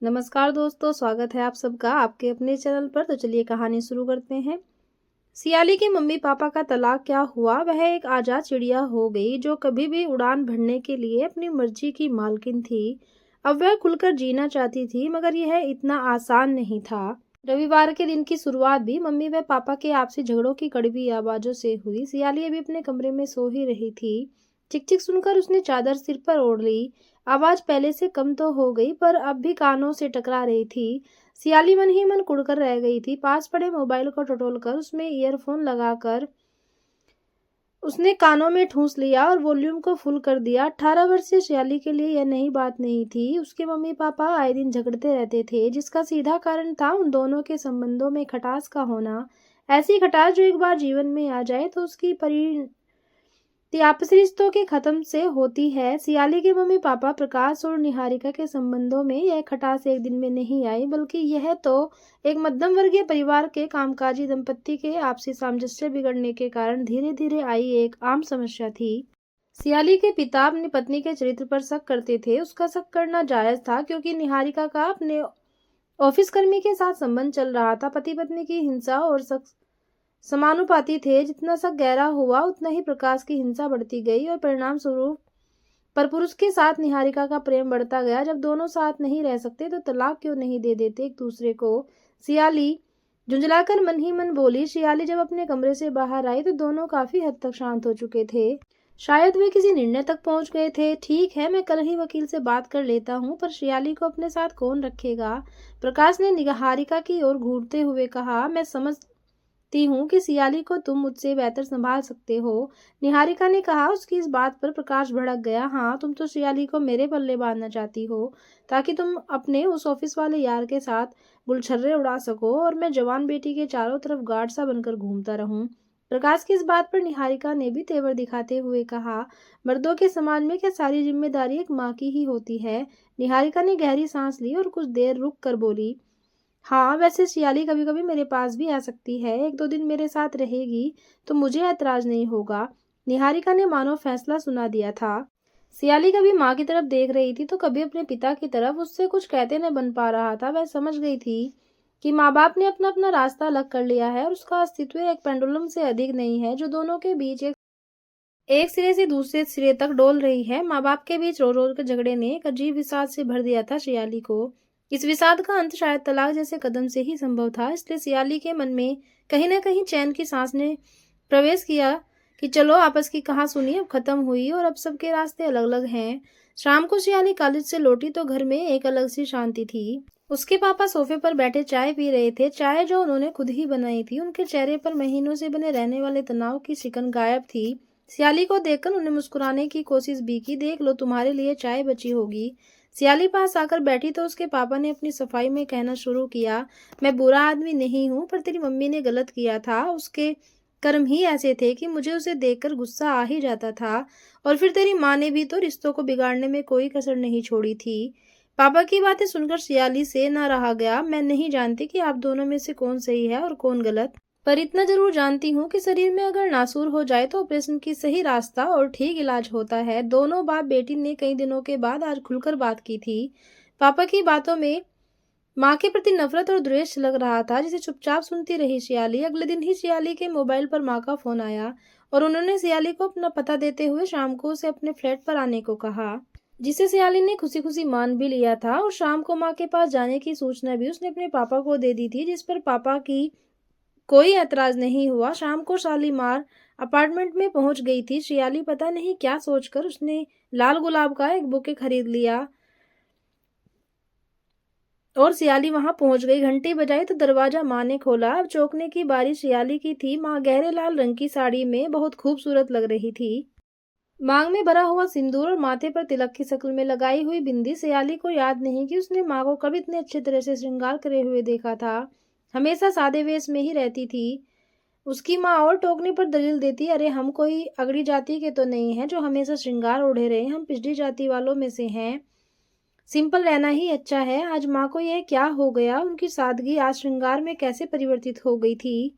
नमस्कार दोस्तों, स्वागत है आप सबका आपके अपने चैनल पर। तो चलिए कहानी शुरू करते हैं। सियाली के मम्मी पापा का तलाक क्या हुआ। वह एक आजाद चिड़िया हो गई जो कभी भी उड़ान भरने के लिए अपनी मर्जी की मालकिन थी। अब वह खुलकर जीना चाहती थी, मगर यह इतना आसान नहीं था। रविवार के दिन की शुरुआत भी मम्मी व पापा के आपसी झगड़ों की कड़वी आवाजों से हुई। सियाली अभी अपने कमरे में सो ही रही थी। चिक चिक सुनकर उसने चादर सिर पर ओढ़ ली। आवाज पहले से कम तो हो गई, पर अब भी कानों से टकरा रही थी। सियाली मन ही मन कुड़कर रह गई थी। पास पड़े मोबाइल को टटोलकर उसमें ईयरफोन लगाकर उसने कानों में ठूंस लिया और वॉल्यूम को फुल कर दिया। 18 वर्षीय सियाली के लिए यह नई बात नहीं थी। उसके मम्मी पापा आए दिन झगड़ते रहते थे, जिसका सीधा कारण था उन दोनों के संबंधों में खटास का होना। ऐसी खटास जो एक बार जीवन में आ जाए तो उसकी आपसी रिश्तों के खत्म से होती है। सियाली के मम्मी पापा प्रकाश और निहारिका के संबंधों में यह खटास एक दिन में नहीं आई, बल्कि यह तो एक मध्यम वर्गीय परिवार के कामकाजी दंपत्ति के आपसी सामंजस्य बिगड़ने के कारण धीरे धीरे आई एक आम समस्या थी। सियाली के पिता अपनी पत्नी के चरित्र पर शक करते थे। उसका शक करना जायज था, क्योंकि निहारिका का अपने ऑफिस कर्मी के साथ संबंध चल रहा था। पति पत्नी की हिंसा और शक समानुपाती थे। जितना शक गहरा हुआ, उतना ही प्रकाश की हिंसा बढ़ती गई और परिणाम स्वरूप परपुरुष के साथ निहारिका का प्रेम बढ़ता गया। जब दोनों साथ नहीं रह सकते तो तलाक क्यों नहीं दे देते एक दूसरे को। सियाली झुंझलाकर मन ही मन बोली। सियाली जब अपने कमरे से बाहर आई तो दोनों काफी हद तक शांत हो चुके थे। शायद वे किसी निर्णय तक पहुंच गए थे। ठीक है, मैं कल ही वकील से बात कर लेता हूं, पर सियाली को अपने साथ कौन रखेगा। प्रकाश ने निहारिका की ओर घूरते हुए कहा, मैं समझती हूँ कि सियाली को तुम मुझसे बेहतर संभाल सकते हो। निहारिका ने कहा। उसकी इस बात पर प्रकाश भड़क गया। हाँ, तुम तो सियाली को मेरे पल्ले बांधना चाहती हो, ताकि तुम अपने उस ऑफिस वाले यार के साथ गुलछर्रे उड़ा सको और मैं जवान बेटी के चारों तरफ गार्ड सा बनकर घूमता रहूं। प्रकाश की इस बात पर निहारिका ने भी तेवर दिखाते हुए कहा, मर्दों के समाज में क्या सारी जिम्मेदारी एक माँ की ही होती है। निहारिका ने गहरी सांस ली और कुछ देर रुक कर बोली, हाँ, वैसे सियाली कभी कभी मेरे पास भी आ सकती है। 1-2 दिन मेरे साथ रहेगी तो मुझे ऐतराज नहीं होगा। निहारिका ने मानो फैसला सुना दिया था। सियाली कभी माँ की तरफ देख रही थी तो कभी अपने पिता की तरफ। उससे कुछ कहते न बन पा रहा था। वह समझ गई थी कि माँ बाप ने अपना अपना रास्ता अलग कर लिया है और उसका अस्तित्व एक पेंडुलम से अधिक नहीं है, जो दोनों के बीच एक सिरे से दूसरे सिरे तक डोल रही है। माँ बाप के बीच रो रो के झगड़े ने एक अजीब विषाद से भर दिया था सियाली को। इस विषाद का अंत शायद तलाक जैसे कदम से ही संभव था। इसलिए सियाली के मन में कहीं न कहीं चैन की सांस ने प्रवेश किया कि चलो, आपस की कहासुनी अब खत्म हुई और अब सबके रास्ते अलग अलग हैं। शाम को सियाली कॉलेज से लौटी तो घर में एक अलग सी शांति थी। उसके पापा सोफे पर बैठे चाय पी रहे थे, चाय जो उन्होंने खुद ही बनाई थी। उनके चेहरे पर महीनों से बने रहने वाले तनाव की शिकन गायब थी। सियाली को देखकर उन्हें मुस्कुराने की कोशिश भी की। देख लो, तुम्हारे लिए चाय बची होगी। सियाली पास आकर बैठी तो उसके पापा ने अपनी सफाई में कहना शुरू किया, मैं बुरा आदमी नहीं हूँ, पर तेरी मम्मी ने गलत किया था। उसके कर्म ही ऐसे थे कि मुझे उसे देखकर गुस्सा आ ही जाता था। और फिर तेरी माँ ने भी तो रिश्तों को बिगाड़ने में कोई कसर नहीं छोड़ी थी। पापा की बातें सुनकर सियाली से न रहा गया। मैं नहीं जानती कि आप दोनों में से कौन सही है और कौन गलत, पर इतना जरूर जानती हूँ कि शरीर में अगर नासूर हो जाए तो ऑपरेशन की सही रास्ता और ठीक इलाज होता है। दोनों बाप बेटी ने कई दिनों के बाद आज खुलकर बात की थी। पापा की बातों में माँ के प्रति नफरत और द्वेष लग रहा था, जिसे चुपचाप सुनती रही सियाली। अगले दिन ही सियाली के मोबाइल पर माँ का फोन आया और उन्होंने सियाली को अपना पता देते हुए शाम को उसे अपने फ्लैट पर आने को कहा, जिसे सियाली ने खुशी खुशी मान भी लिया था। और शाम को माँ के पास जाने की सूचना भी उसने अपने पापा को दे दी थी, जिस पर पापा की कोई ऐतराज नहीं हुआ। शाम को शालीमार अपार्टमेंट में पहुंच गई थी सियाली। पता नहीं क्या सोचकर उसने लाल गुलाब का एक बुके खरीद लिया और सियाली वहां पहुंच गई। घंटी बजाई तो दरवाजा माँ ने खोला। अब चौंकने की बारी सियाली की थी। माँ गहरे लाल रंग की साड़ी में बहुत खूबसूरत लग रही थी। मांग में भरा हुआ सिंदूर और माथे पर तिलक की शक्ल में लगाई हुई बिंदी। सियाली को याद नहीं कि उसने माँ को कब इतने अच्छे तरह से श्रृंगार करे हुए देखा था। हमेशा सादे वेश में ही रहती थी। उसकी माँ और टोकने पर दलील देती, अरे हम कोई अगड़ी जाति के तो नहीं है जो हमेशा श्रृंगार ओढ़े रहे। हम पिछड़ी जाति वालों में से हैं। सिंपल रहना ही अच्छा है। आज माँ को यह क्या हो गया। उनकी सादगी आज श्रृंगार में कैसे परिवर्तित हो गई थी।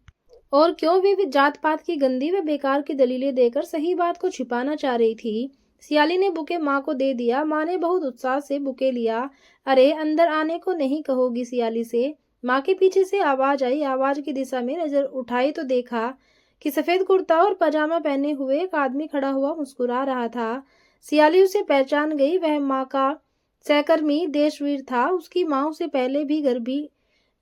और क्यों वे जात पात की गंदी व बेकार की दलीलें देकर सही बात को छिपाना चाह रही थी। सियाली ने बुके माँ को दे दिया। माँ ने बहुत उत्साह से बुके लिया। अरे अंदर आने को नहीं कहोगी सियाली से। माँ के पीछे से आवाज आई। आवाज की दिशा में नजर उठाई तो देखा कि सफेद कुर्ता और पजामा पहने हुए एक आदमी खड़ा हुआ मुस्कुरा रहा था। सियाली उसे पहचान गई। वह माँ का सहकर्मी देशवीर था। उसकी माँ उसे पहले भी घर भी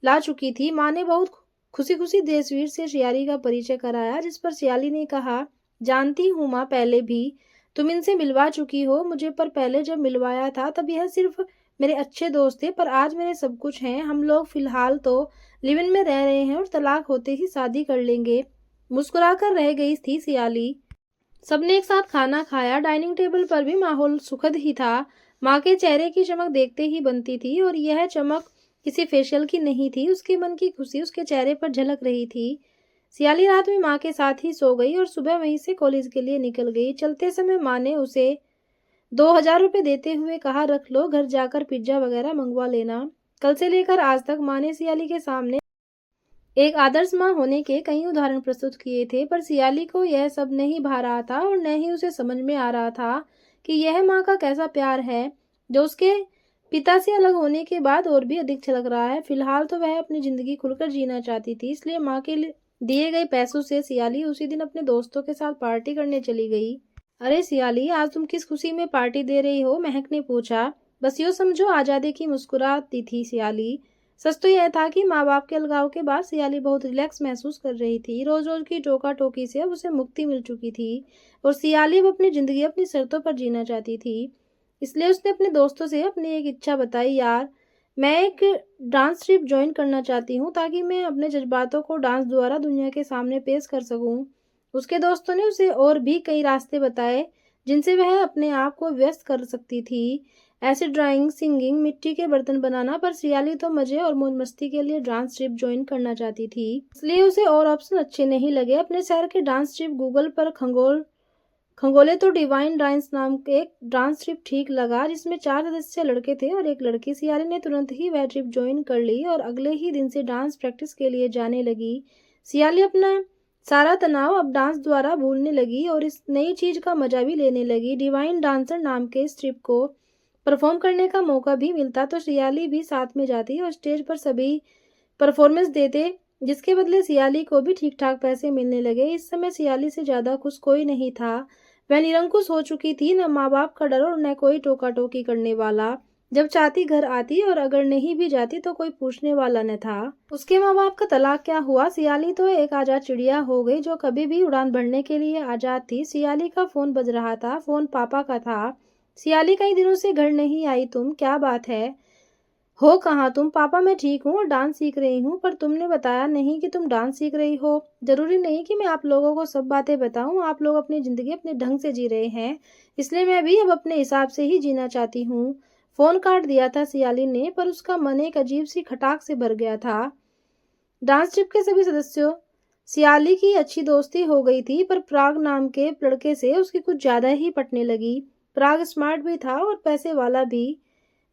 ला चुकी थी। माँ ने बहुत खुशी खुशी देशवीर से सियाली का परिचय कराया, जिस पर सियाली ने कहा, जानती हूँ माँ, पहले भी तुम इनसे मिलवा चुकी हो मुझे, पर पहले जब मिलवाया था तब यह सिर्फ मेरे अच्छे दोस्त थे, पर आज मेरे सब कुछ हैं। हम लोग फिलहाल तो लिव इन में रह रहे हैं और तलाक होते ही शादी कर लेंगे। मुस्कुराकर रह गई थी सियाली। सबने एक साथ खाना खाया। डाइनिंग टेबल पर भी माहौल सुखद ही था। माँ के चेहरे की चमक देखते ही बनती थी, और यह चमक किसी फेशियल की नहीं थी। उसके मन की खुशी उसके चेहरे पर झलक रही थी। सियाली रात में माँ के साथ ही सो गई और सुबह वहीं से कॉलेज के लिए निकल गई। चलते समय माँ ने उसे 2000 रुपये देते हुए कहा, रख लो, घर जाकर पिज्जा वगैरह मंगवा लेना। कल से लेकर आज तक माँ ने सियाली के सामने एक आदर्श माँ होने के कई उदाहरण प्रस्तुत किए थे, पर सियाली को यह सब नहीं भा रहा था और न ही उसे समझ में आ रहा था कि यह माँ का कैसा प्यार है, जो उसके पिता से अलग होने के बाद और भी अधिक छलक रहा है। फिलहाल तो वह अपनी जिंदगी खुलकर जीना चाहती थी, इसलिए माँ के दिए गए पैसों से सियाली उसी दिन अपने दोस्तों के साथ पार्टी करने चली गई। अरे सियाली, आज तुम किस खुशी में पार्टी दे रही हो? महक ने पूछा। बस यूँ समझो, आजादी की मुस्कुराती थी सियाली। सच तो यह था कि माँ बाप के अलगाव के बाद सियाली बहुत रिलैक्स महसूस कर रही थी। रोज रोज की टोका टोकी से अब उसे मुक्ति मिल चुकी थी और सियाली अब अपनी जिंदगी अपनी शर्तों पर जीना चाहती थी। इसलिए उसने अपने दोस्तों से अपनी एक इच्छा बताई, यार मैं एक डांस ट्रिप ज्वाइन करना चाहती हूँ, ताकि मैं अपने जज्बातों को डांस द्वारा दुनिया के सामने पेश कर सकूँ। उसके दोस्तों ने उसे और भी कई रास्ते बताए जिनसे वह अपने आप को व्यस्त कर सकती थी, ऐसे ड्राइंग, सिंगिंग, मिट्टी के बर्तन बनाना। पर सियाली तो मजे और मौज मस्ती के लिए डांस ट्रिप ज्वाइन करना चाहती थी, इसलिए उसे और ऑप्शन अच्छे नहीं लगे। अपने शहर के डांस ट्रिप गूगल पर खंगोले तो डिवाइन डांस नाम के एक डांस ट्रिप ठीक लगा, जिसमें 4 सदस्य लड़के थे और एक लड़की। सियाली ने तुरंत ही वह ट्रिप ज्वाइन कर ली और अगले ही दिन से डांस प्रैक्टिस के लिए जाने लगी। सियाली अपना सारा तनाव अब डांस द्वारा भूलने लगी और इस नई चीज का मजा भी लेने लगी। डिवाइन डांसर नाम के इस ट्रिप को परफॉर्म करने का मौका भी मिलता तो सियाली भी साथ में जाती और स्टेज पर सभी परफॉर्मेंस देते, जिसके बदले सियाली को भी ठीक ठाक पैसे मिलने लगे। इस समय सियाली से ज्यादा खुश कोई नहीं था। वह निरंकुश हो चुकी थी, न माँ बाप का डर और न कोई टोका टोकी करने वाला। जब चाहती घर आती और अगर नहीं भी जाती तो कोई पूछने वाला न था। उसके माँ बाप का तलाक क्या हुआ? सियाली तो एक आजाद चिड़िया हो गई जो कभी भी उड़ान भरने के लिए आजाद थी। सियाली का फोन बज रहा था। फोन पापा का था। सियाली, कई दिनों से घर नहीं आई तुम, क्या बात है? हो कहाँ तुम? पापा मैं ठीक हूँ और डांस सीख रही हूँ, पर तुमने बताया नहीं कि तुम डांस सीख रही हो। जरूरी नहीं कि मैं आप लोगों को सब बातें बताऊँ। आप लोग अपनी जिंदगी अपने ढंग से जी रहे हैं, इसलिए मैं भी अब अपने हिसाब से ही जीना चाहती हूँ। फोन काट दिया था सियाली ने, पर उसका मन एक अजीब सी खटाक से भर गया था। डांस ट्रिप के सभी सदस्यों सियाली की अच्छी दोस्ती हो गई थी, पर प्राग नाम के लड़के से उसकी कुछ ज्यादा ही पटने लगी। प्राग स्मार्ट भी था और पैसे वाला भी।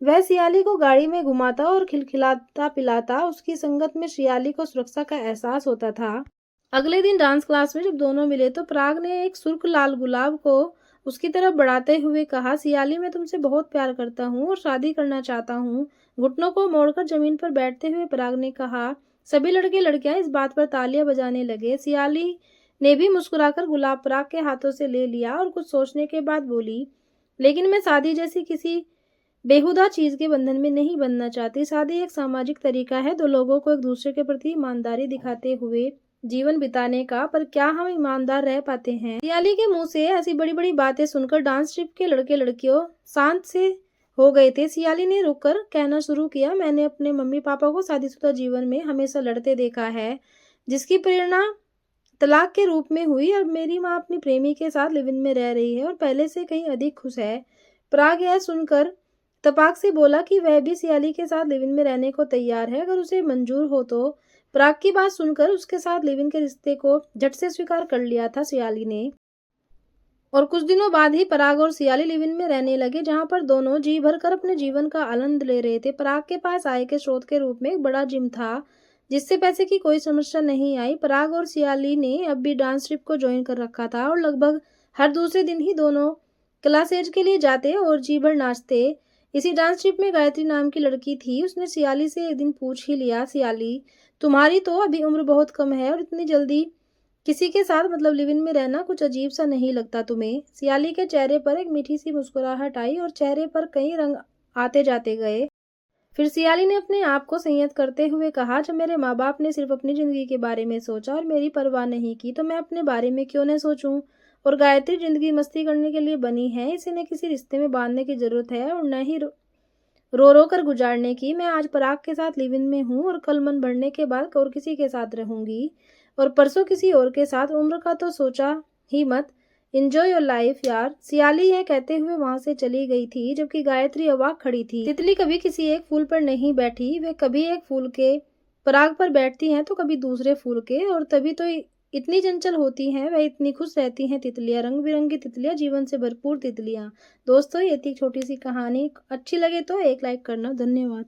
वह सियाली को गाड़ी में घुमाता और खिलखिलाता पिलाता। उसकी संगत में सियाली को सुरक्षा का एहसास होता था। अगले दिन डांस क्लास में जब दोनों मिले तो प्राग ने एक सुर्ख लाल गुलाब को उसकी तरफ बढ़ाते हुए कहा, सियाली मैं तुमसे बहुत प्यार करता हूँ और शादी करना चाहता हूँ। घुटनों को मोड़कर जमीन पर बैठते हुए प्राग ने कहा। सभी लड़के लड़कियां इस बात पर तालियां बजाने लगे। सियाली ने भी मुस्कुराकर गुलाब प्राग के हाथों से ले लिया और कुछ सोचने के बाद बोली, लेकिन मैं शादी जैसी किसी बेहुदा चीज के बंधन में नहीं बनना चाहती। शादी एक सामाजिक तरीका है, दो लोगों को एक दूसरे के प्रति ईमानदारी दिखाते हुए जीवन बिताने का, पर क्या हम ईमानदार रह पाते हैं? सियाली के मुंह से ऐसी बड़ी बड़ी बातें सुनकर डांस ट्रिप के लड़के लड़कियों शांत से हो गए थे। सियाली ने रुककर कहना शुरू किया, मैंने अपने मम्मी पापा को शादीशुदा जीवन में हमेशा लड़ते देखा है, जिसकी प्रेरणा तलाक के रूप में हुई। अब मेरी माँ अपनी प्रेमी के साथ लिव इन में रह रही है और पहले से कहीं अधिक खुश है। प्राग यह सुनकर तपाक से बोला कि वह भी सियाली के साथ लिव इन में रहने को तैयार है, अगर उसे मंजूर हो तो। प्राग की बात सुनकर उसके साथ लिव इन के रिश्ते को झट से स्वीकार कर लिया था सियाली ने, और कुछ दिनों बाद ही पराग और सियाली लिव इन में रहने लगे, जहां पर दोनों जी भरकर अपने जीवन का आनंद ले रहे थे। पराग के पास आय के स्रोत के रूप में एक बड़ा जिम था, जिससे पैसे की कोई समस्या नहीं आई। पराग और सियाली ने अब भी डांस ट्रिप को ज्वाइन कर रखा था और लगभग हर दूसरे दिन ही दोनों क्लासेज के लिए जाते और जी भर नाचते। इसी डांस ट्रिप में गायत्री नाम की लड़की थी। उसने सियाली से एक दिन पूछ ही लिया, सियाली तुम्हारी तो अभी उम्र बहुत कम है और इतनी जल्दी किसी के साथ मतलब लिव इन में रहना कुछ अजीब सा नहीं लगता तुम्हें? सियाली के चेहरे पर एक मीठी सी मुस्कुराहट आई और चेहरे पर कई रंग आते जाते गए। फिर सियाली ने अपने आप को संयत करते हुए कहा, जब मेरे माँ बाप ने सिर्फ अपनी जिंदगी के बारे में सोचा और मेरी परवाह नहीं की तो मैं अपने बारे में क्यों न सोचूं। और गायत्री जिंदगी मस्ती करने के लिए बनी है, इसे न किसी रिश्ते में बांधने की जरूरत है और न ही रो रो कर गुजारने की। मैं आज पराग के साथ लिव इन में हूँ और कल मन भरने के बाद और किसी के साथ रहूंगी और परसों किसी और के साथ। उम्र का तो सोचा ही मत, एंजॉय योर लाइफ यार। सियाली यह कहते हुए वहां से चली गई थी, जबकि गायत्री अवाक खड़ी थी। तितली कभी किसी एक फूल पर नहीं बैठी, वे कभी एक फूल के पराग पर बैठती हैं तो कभी दूसरे फूल के, और तभी तो इतनी चंचल होती हैं, वह इतनी खुश रहती हैं तितलियां, रंग बिरंगी तितलियां, जीवन से भरपूर तितलियां। दोस्तों, ये थी छोटी सी कहानी। अच्छी लगे तो एक लाइक करना। धन्यवाद।